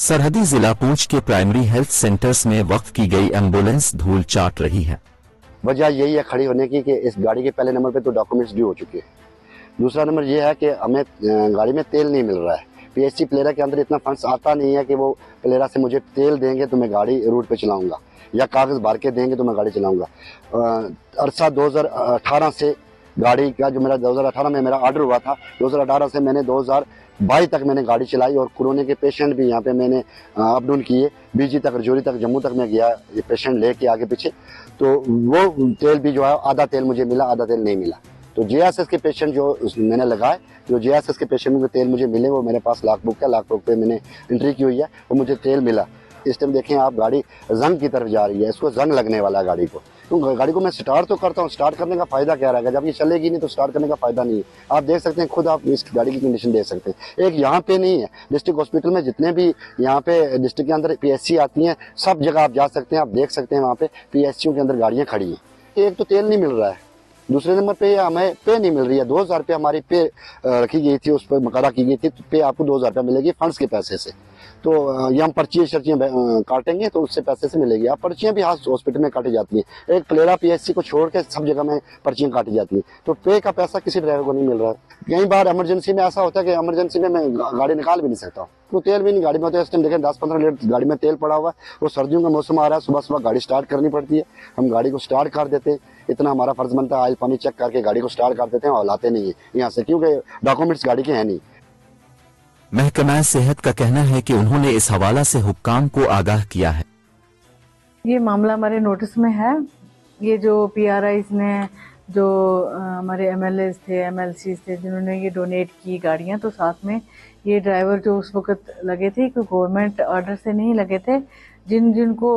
सरहदी जिला पुंछ के प्राइमरी हेल्थ सेंटर्स में वक्फ की गई एम्बुलेंस धूल चाट रही है। वजह यही है खड़ी होने की कि इस गाड़ी के पहले नंबर पे तो डॉक्यूमेंट्स ड्यू हो चुके हैं। दूसरा नंबर ये है कि हमें गाड़ी में तेल नहीं मिल रहा है। पीएचसी प्लेरा के अंदर इतना फंड्स आता नहीं है कि वो प्लेरा से मुझे तेल देंगे तो मैं गाड़ी रूट पे चलाऊंगा, या कागज भर के देंगे तो मैं गाड़ी चलाऊंगा। अरसा 2018 से गाड़ी का जो मेरा 2018 में मेरा ऑर्डर हुआ था, 2018 से मैंने 2022 तक मैंने गाड़ी चलाई और कोरोना के पेशेंट भी यहाँ पे मैंने अप डाउन किए। बीजी तक, रजौरी तक, जम्मू तक मैं गया ये पेशेंट लेके आगे पीछे। तो वो तेल भी जो है आधा तेल मुझे मिला, आधा तेल नहीं मिला। तो जेएसएस के पेशेंट जो मैंने लगाए, जो जेएसएस के पेशेंट को तेल मुझे मिले वो मेरे पास लाख बुक है, लाख बुक पे मैंने एंट्री की हुई है, वो मुझे तेल मिला। इस टाइम देखें आप गाड़ी जंग की तरफ जा रही है, इसको जंग लगने वाला है गाड़ी को। तो गाड़ी को मैं स्टार्ट तो करता हूँ, स्टार्ट करने का फायदा क्या रहेगा जब ये चलेगी नहीं, तो स्टार्ट करने का फायदा नहीं है। आप देख सकते हैं खुद, आप इस गाड़ी की कंडीशन देख सकते हैं। एक यहाँ पे नहीं है, डिस्ट्रिक्ट हॉस्पिटल में जितने भी यहाँ पे डिस्ट्रिक्ट के अंदर पीएचसी आती हैं, सब जगह आप जा सकते हैं, आप देख सकते हैं वहाँ पे पीएचसीओ के अंदर गाड़ियाँ खड़ी हैं। एक तो तेल नहीं मिल रहा है, दूसरे नंबर पे हमें पे नहीं मिल रही है। 2000 रुपये हमारी पे रखी गई थी, उस पर मुकर्रर की गई थी, तो पे आपको 2000 रुपये मिलेगी फंड्स के पैसे से। तो ये हम पर्चियाँ काटेंगे तो उससे पैसे से मिलेगी। आप पर्चियाँ भी हॉस्पिटल में काटी जाती हैं, एक प्लेरा पीएचसी को छोड़ के सब जगह में पर्चियाँ काटी जाती हैं। तो पे का पैसा किसी ड्राइवर को नहीं मिल रहा है। कई बार इमरजेंसी में ऐसा होता है कि इमरजेंसी में मैं गाड़ी निकाल भी नहीं सकता, तो तेल भी नहीं गाड़ी में होता है। इस टाइम देखें 10-15 लीटर गाड़ी में तेल पड़ा हुआ है। वो सर्दियों का मौसम आ रहा है, सुबह सुबह गाड़ी स्टार्ट करनी पड़ती है, हम गाड़ी को स्टार्ट कर देते हैं। इतना हमारा फर्ज बनता है, ऑयल पानी चेक करके गाड़ी को स्टार्ट कर देते हैं और लाते नहीं है यहाँ से, क्योंकि डॉक्यूमेंट्स गाड़ी के हैं नहीं। महकमा सेहत का कहना है कि उन्होंने इस हवाला से हुक्काम को आगाह किया है। ये मामला हमारे नोटिस में है। ये जो पीआरआईज ने, जो हमारे एमएलए थे, एमएलसी थे, जिन्होंने ये डोनेट की गाड़ियां, तो साथ में ये ड्राइवर जो उस वक्त लगे थे, कोई गवर्नमेंट ऑर्डर से नहीं लगे थे, जिनको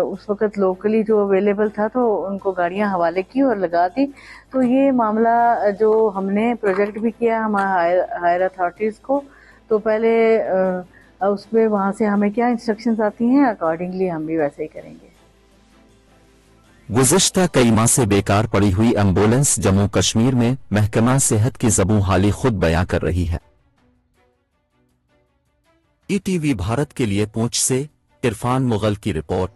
उस वक्त लोकली जो अवेलेबल था, तो उनको गाड़ियां हवाले की और लगा दी। तो ये मामला जो हमने प्रोजेक्ट भी किया हमारे हायर अथॉरिटीज़ को, तो पहले उसमें वहाँ से हमें क्या इंस्ट्रक्शंस आती हैं, अकॉर्डिंगली हम भी वैसे ही करेंगे। गुज़िश्ता कई माह से बेकार पड़ी हुई एम्बुलेंस जम्मू कश्मीर में महकमा सेहत की ज़बूं हाली खुद बयां कर रही है। ईटीवी भारत के लिए पुंछ से इरफान मुगल की रिपोर्ट।